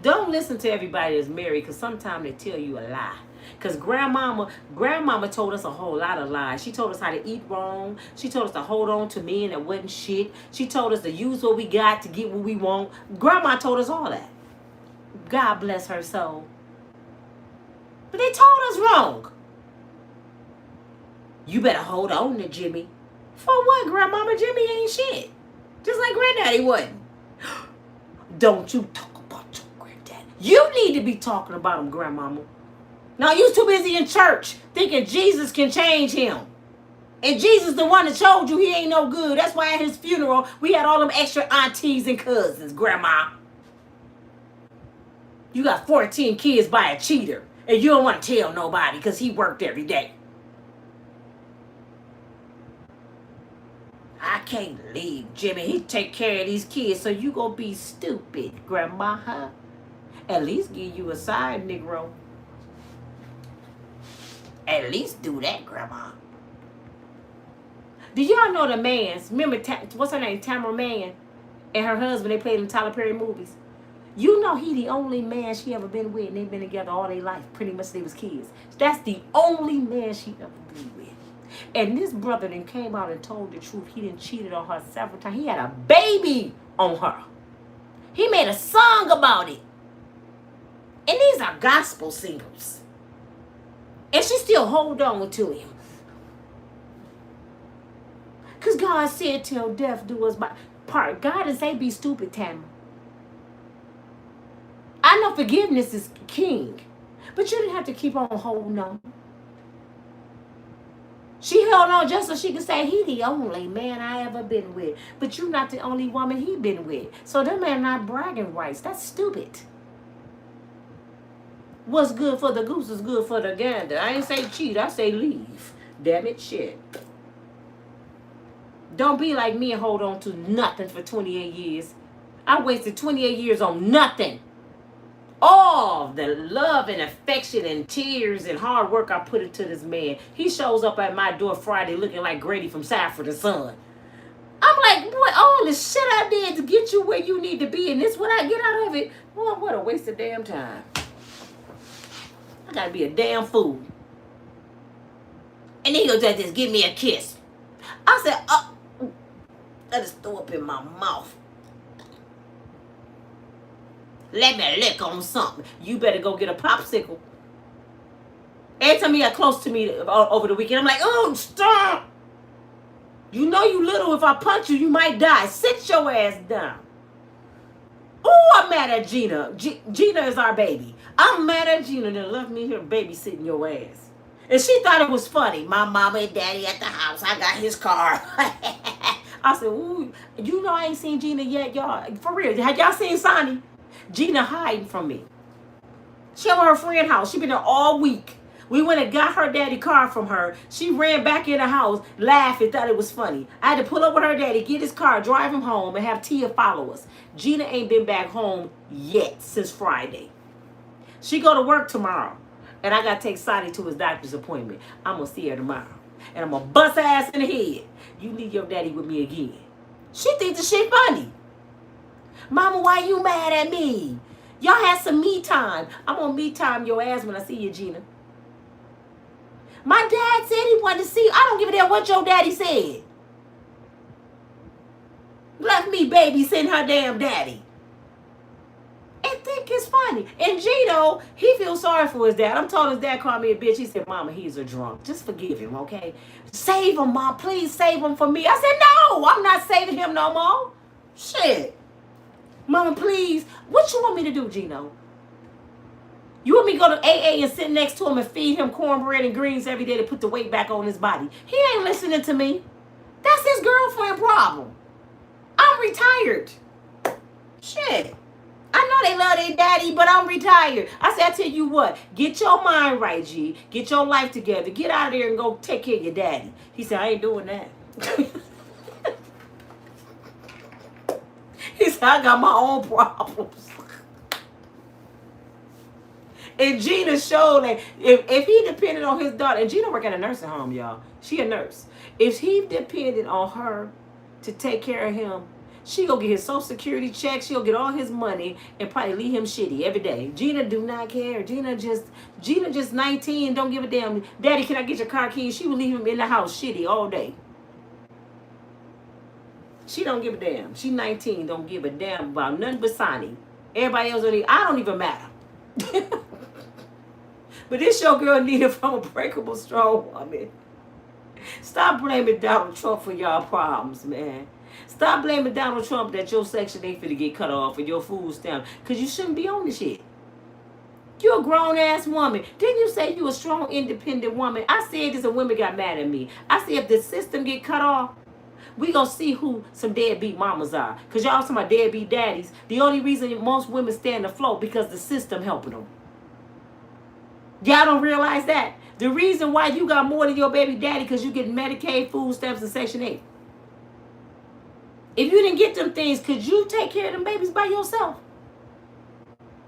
Don't listen to everybody that's married, because sometimes they tell you a lie. Because grandmama told us a whole lot of lies. She told us how to eat wrong. She told us to hold on to men that wasn't shit. She told us to use what we got to get what we want. Grandma told us all that. God bless her soul. But they told us wrong. You better hold on to Jimmy. For what, Grandmama? Jimmy ain't shit. Just like Granddaddy wasn't. Don't you talk about your granddaddy. You need to be talking about him, Grandmama. Now, you're too busy in church thinking Jesus can change him. And Jesus the one that told you he ain't no good. That's why at his funeral, we had all them extra aunties and cousins, Grandma. You got 14 kids by a cheater. And you don't want to tell nobody because he worked every day. I can't leave Jimmy. He take care of these kids, so you gonna be stupid, Grandma, huh? At least give you a side, Negro. At least do that, Grandma. Do y'all know the man's, remember, what's her name, Tamara Mann and her husband, they played in Tyler Perry movies? You know he the only man she ever been with, and they've been together all their life, pretty much they was kids. That's the only man she ever been with. And this brother then came out and told the truth. He done cheated on her several times. He had a baby on her. He made a song about it. And these are gospel singers. And she still hold on to him. Because God said, till death do us part. God didn't say be stupid, Tamara. I know forgiveness is king. But you didn't have to keep on holding on. She held on just so she could say, he the only man I ever been with. But you not the only woman he been with. So that man not bragging rights. That's stupid. What's good for the goose is good for the gander. I ain't say cheat. I say leave. Damn it, shit. Don't be like me and hold on to nothing for 28 years. I wasted 28 years on nothing. All the love and affection and tears and hard work I put into this man. He shows up at my door Friday looking like Grady from Sanford and Son. I'm like, boy, all the shit I did to get you where you need to be, and this what I get out of it? Boy, what a waste of damn time. I gotta be a damn fool. And then he'll just give me a kiss. I said, I just throw up in my mouth. Let me lick on something. You better go get a popsicle. Every time he got close to me over the weekend, I'm like, oh, stop. You know you little. If I punch you, you might die. Sit your ass down. Oh, I'm mad at Gina. Gina is our baby. I'm mad at Gina that left me here babysitting your ass. And she thought it was funny. My mama and daddy at the house. I got his car. I said, ooh, you know I ain't seen Gina yet, y'all. For real. Had y'all seen Sonny? Gina hiding from me. She over her friend's house. She been there all week. We went and got her daddy car from her. She ran back in the house, laughing, thought it was funny. I had to pull up with her daddy, get his car, drive him home, and have Tia follow us. Gina ain't been back home yet since Friday. She go to work tomorrow. And I got to take Sonny to his doctor's appointment. I'm going to see her tomorrow. And I'm going to bust her ass in the head. You leave your daddy with me again. She thinks the shit funny. Mama, why you mad at me? Y'all had some me time. I'm going to me time your ass when I see you, Gina. My dad said he wanted to see you. I don't give a damn what your daddy said. Left me babysitting her damn daddy. And think it's funny. And Gino, he feels sorry for his dad. I'm told his dad called me a bitch. He said, Mama, he's a drunk. Just forgive him, okay? Save him, Mom. Please save him for me. I said, no, I'm not saving him no more. Shit. Mama, please. What you want me to do, Gino? You want me to go to AA and sit next to him and feed him cornbread and greens every day to put the weight back on his body? He ain't listening to me. That's his girlfriend problem. I'm retired. Shit. I know they love their daddy, but I'm retired. I said, I tell you what, get your mind right, G. Get your life together. Get out of there and go take care of your daddy. He said, I ain't doing that. He said, I got my own problems. And Gina showed that if he depended on his daughter, and Gina work at a nursing home, y'all. She a nurse. If he depended on her to take care of him, she go get his Social Security check. She'll get all his money and probably leave him shitty every day. Gina do not care. Gina just 19, don't give a damn. Daddy, can I get your car keys? She will leave him in the house shitty all day. She don't give a damn. She 19, don't give a damn about nothing but Sonny. Everybody else I don't even matter. But this your girl Nina from Unbreakable Strong Women. Stop blaming Donald Trump for y'all problems, man. Stop blaming Donald Trump that your Section 8 finna get cut off and your food stamp. Because you shouldn't be on this shit. You're a grown-ass woman. Didn't you say you a strong, independent woman? I said this and women got mad at me. I said if the system get cut off, we gonna see who some deadbeat mamas are. Because y'all talking about deadbeat daddies. The only reason most women stand afloat because the system helping them. Y'all don't realize that. The reason why you got more than your baby daddy because you get Medicaid, food stamps, and Section 8. If you didn't get them things, could you take care of them babies by yourself?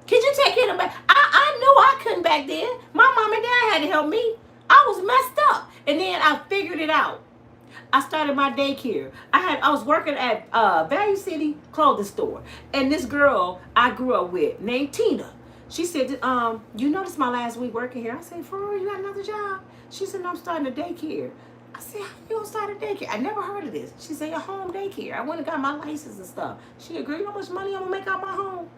Could you take care of them babies? I knew I couldn't back then. My mom and dad had to help me. I was messed up. And then I figured it out. I started my daycare. I was working at Value City clothing store. And this girl I grew up with named Tina. She said, you noticed my last week working here? I said, for real, you got another job? She said, no, I'm starting a daycare. I said, how you gonna start a daycare? I never heard of this. She said, a home daycare. I went and got my license and stuff. She agreed, you know how much money I'm gonna make out my home?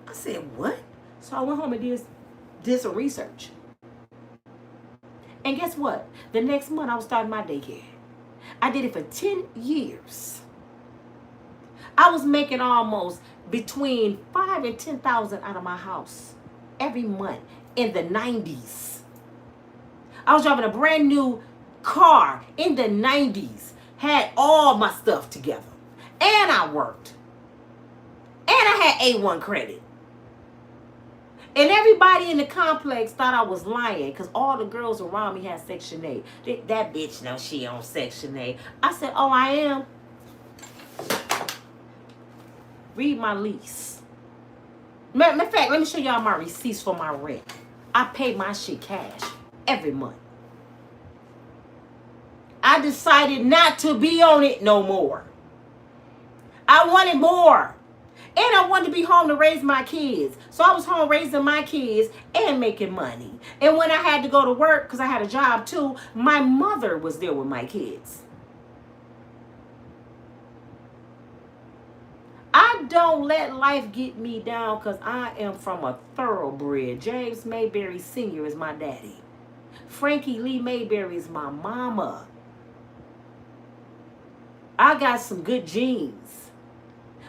I said, what? So I went home and did some research. And guess what? The next month I was starting my daycare. I did it for 10 years. I was making almost between $5,000 and $10,000 out of my house every month in the 90s. I was driving a brand new car in the 90s. Had all my stuff together. And I worked. And I had A1 credit. And everybody in the complex thought I was lying because all the girls around me had Section 8. That bitch knows she on Section 8. I said, oh, I am. Read my lease. Matter of fact, let me show y'all my receipts for my rent. I pay my shit cash every month. I decided not to be on it no more. I wanted more. And I wanted to be home to raise my kids. So I was home raising my kids and making money. And when I had to go to work, because I had a job too, my mother was there with my kids. I don't let life get me down because I am from a thoroughbred. James Mayberry Sr. is my daddy. Frankie Lee Mayberry is my mama. I got some good genes.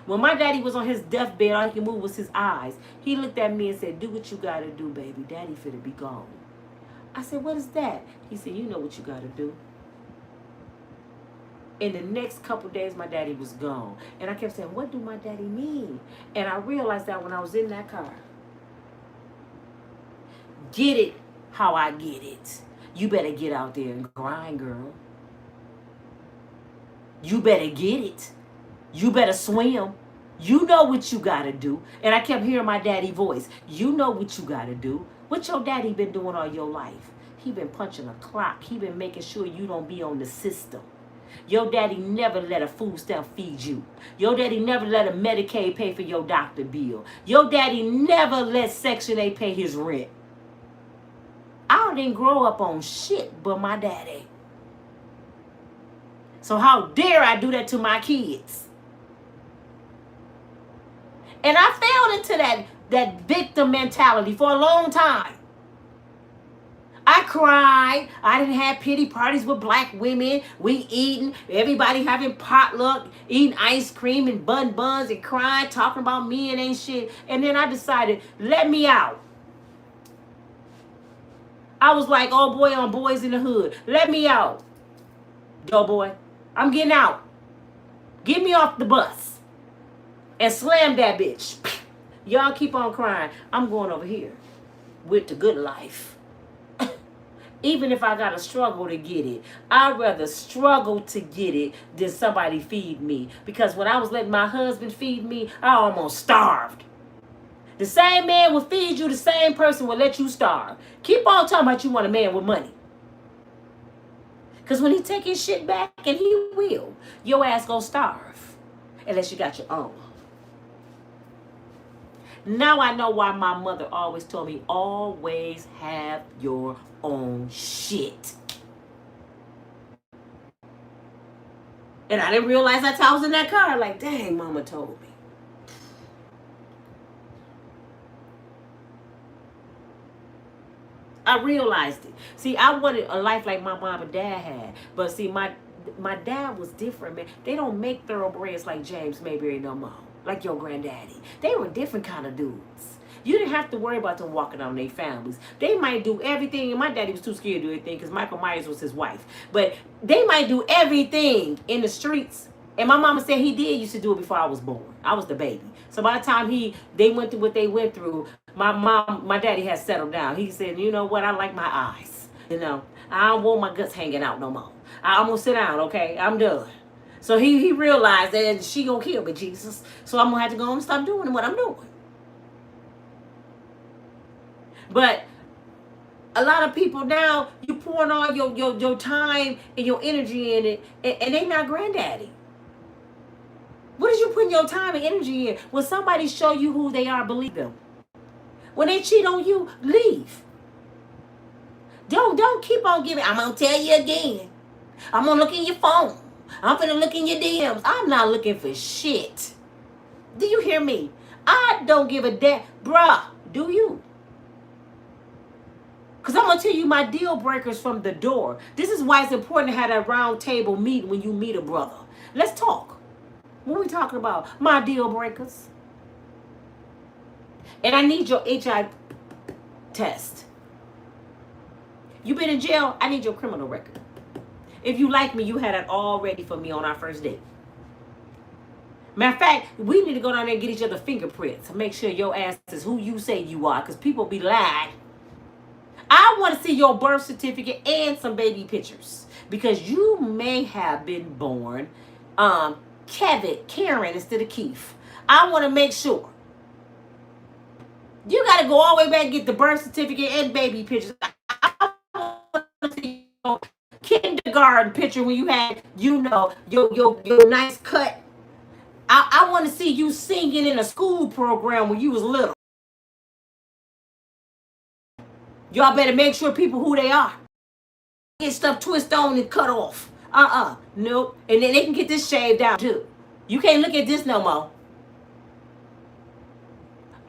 When my daddy was on his deathbed, all he could move was his eyes. He looked at me and said, do what you got to do, baby. Daddy finna be gone. I said, what is that? He said, you know what you got to do. In the next couple days, my daddy was gone. And I kept saying, what do my daddy mean? And I realized that when I was in that car. Get it how I get it. You better get out there and grind, girl. You better get it. You better swim. You know what you got to do. And I kept hearing my daddy's voice. You know what you got to do. What your daddy been doing all your life? He been punching a clock. He been making sure you don't be on the system. Your daddy never let a food stamp feed you. Your daddy never let a Medicaid pay for your doctor bill. Your daddy never let Section 8 pay his rent. I didn't grow up on shit but my daddy. So how dare I do that to my kids? And I fell into that victim mentality for a long time. I cried. I didn't have pity parties with black women. We eating, everybody having potluck, eating ice cream and buns and crying, talking about me and ain't shit. And then I decided, let me out. I was like, oh boy on Boys in the Hood. Let me out. Yo boy, I'm getting out. Get me off the bus. And slam that bitch. Y'all keep on crying. I'm going over here with the good life. Even if I got to struggle to get it, I'd rather struggle to get it than somebody feed me. Because when I was letting my husband feed me, I almost starved. The same man will feed you, the same person will let you starve. Keep on talking about you want a man with money. Because when he take his shit back, and he will, your ass gonna starve. Unless you got your own. Now I know why my mother always told me, always have your own shit. And I didn't realize that till I was in that car. Like, dang, mama told me. I realized it. See, I wanted a life like my mom and dad had. But see, my dad was different, man. They don't make thoroughbreds like James Mayberry no more. Like your granddaddy. They were different kind of dudes. You didn't have to worry about them walking on their families. They might do everything. And my daddy was too scared to do anything because Michael Myers was his wife. But they might do everything in the streets. And my mama said he did used to do it before I was born. I was the baby. So by the time they went through what they went through, my daddy had settled down. He said, you know what? I like my eyes. You know, I don't want my guts hanging out no more. I'm going to sit down, okay? I'm done. So he realized that she gonna kill me, Jesus. So I'm gonna have to go and stop doing what I'm doing. But a lot of people now, you pouring all your time and your energy in it, and they not granddaddy. What is you putting your time and energy in? When somebody show you who they are, believe them. When they cheat on you, leave. Don't keep on giving. I'm gonna tell you again. I'm gonna look in your phone. I'm finna look in your DMs. I'm not looking for shit. Do you hear me? I don't give a damn. Bruh, do you? Because I'm going to tell you my deal breakers from the door. This is why it's important to have that round table meeting when you meet a brother. Let's talk. What are we talking about? My deal breakers. And I need your HIV test. You been in jail? I need your criminal record. If you like me, you had it all ready for me on our first date. Matter of fact, we need to go down there and get each other fingerprints to make sure your ass is who you say you are, because people be lying. I want to see your birth certificate and some baby pictures, because you may have been born Karen instead of Keith. I want to make sure. You got to go all the way back and get the birth certificate and baby pictures. I want to see your kindergarten picture when you had, your nice cut. I want to see you singing in a school program when you was little. Y'all better make sure people who they are. Get stuff twisted on and cut off. Nope. And then they can get this shaved out too. You can't look at this no more.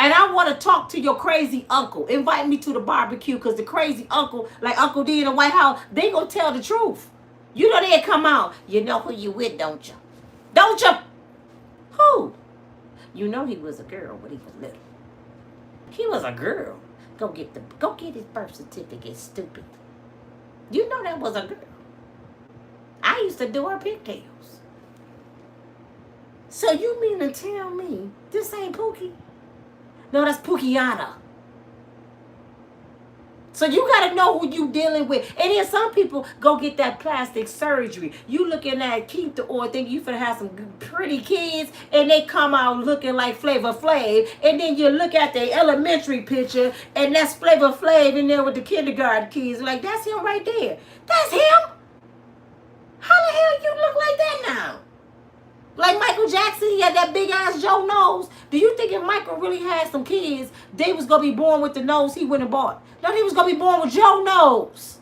And I want to talk to your crazy uncle. Invite me to the barbecue because the crazy uncle, like Uncle D in the White House, they going to tell the truth. You know they'll come out. You know who you with, don't you? Don't you? Who? You know he was a girl when he was little. He was a girl. Go get his birth certificate, stupid. You know that was a girl. I used to do her pigtails. So you mean to tell me this ain't Pookie? No, that's Pookieana. So you got to know who you dealing with. And then some people go get that plastic surgery. You looking at Keith the or think you finna have some pretty kids and they come out looking like Flavor Flav. And then you look at the elementary picture and that's Flavor Flav in there with the kindergarten kids. Like, that's him right there. That's him? How the hell you look like that now? Like Michael Jackson, he had that big ass Joe nose. Do you think if Michael really had some kids, they was going to be born with the nose he went and bought? No, he was going to be born with Joe nose.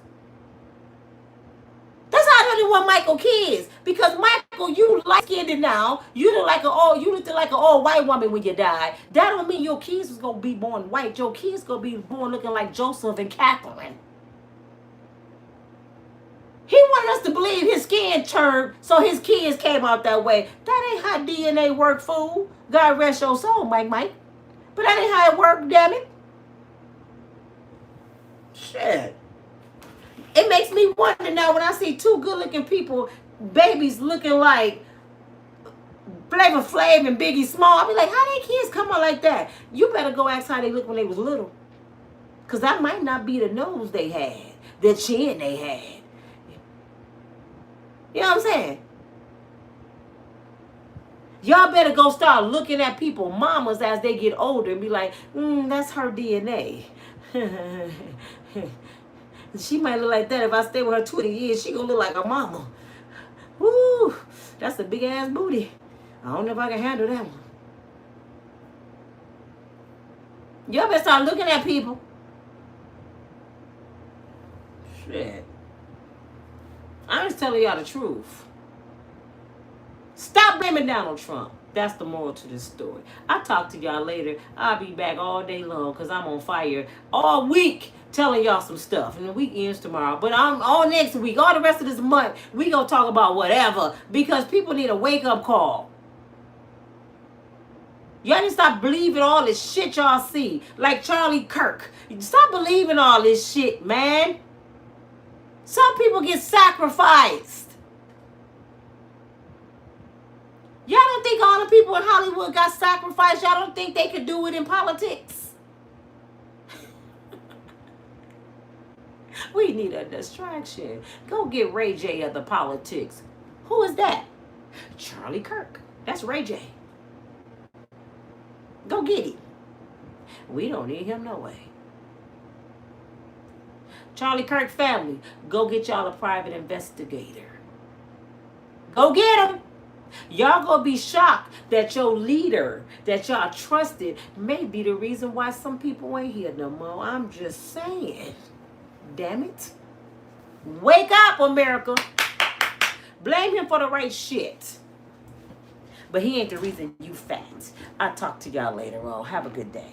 That's how I know they want Michael kids. Because Michael, you light-skinned now. You look like an old white woman when you die. That don't mean your kids was going to be born white. Your kids going to be born looking like Joseph and Catherine. He wanted us to believe his skin turned, so his kids came out that way. That ain't how DNA work, fool. God rest your soul, Mike. But that ain't how it worked, damn it. Shit. It makes me wonder now when I see two good-looking people, babies looking like Flavor Flav and Biggie Small. I be like, how they kids come out like that? You better go ask how they look when they was little. Because that might not be the nose they had, the chin they had. You know what I'm saying? Y'all better go start looking at people, mamas, as they get older and be like, that's her DNA. She might look like that. If I stay with her 20 years, she gonna look like her mama. Woo, that's a big ass booty. I don't know if I can handle that one. Y'all better start looking at people. Shit. I'm just telling y'all the truth. Stop blaming Donald Trump. That's the moral to this story. I'll talk to y'all later. I'll be back all day long because I'm on fire all week telling y'all some stuff. And the week ends tomorrow. But I'm all next week, all the rest of this month, we going to talk about whatever because people need a wake-up call. Y'all need to stop believing all this shit y'all see. Like Charlie Kirk. Stop believing all this shit, man. Some people get sacrificed. Y'all don't think all the people in Hollywood got sacrificed? Y'all don't think they could do it in politics? We need a distraction. Go get Ray J of the politics. Who is that? Charlie Kirk. That's Ray J. Go get him. We don't need him no way. Charlie Kirk family, go get y'all a private investigator. Go get him. Y'all gonna be shocked that your leader, that y'all trusted, may be the reason why some people ain't here no more. I'm just saying. Damn it. Wake up, America. Blame him for the right shit. But he ain't the reason you fat. I'll talk to y'all later on. Have a good day.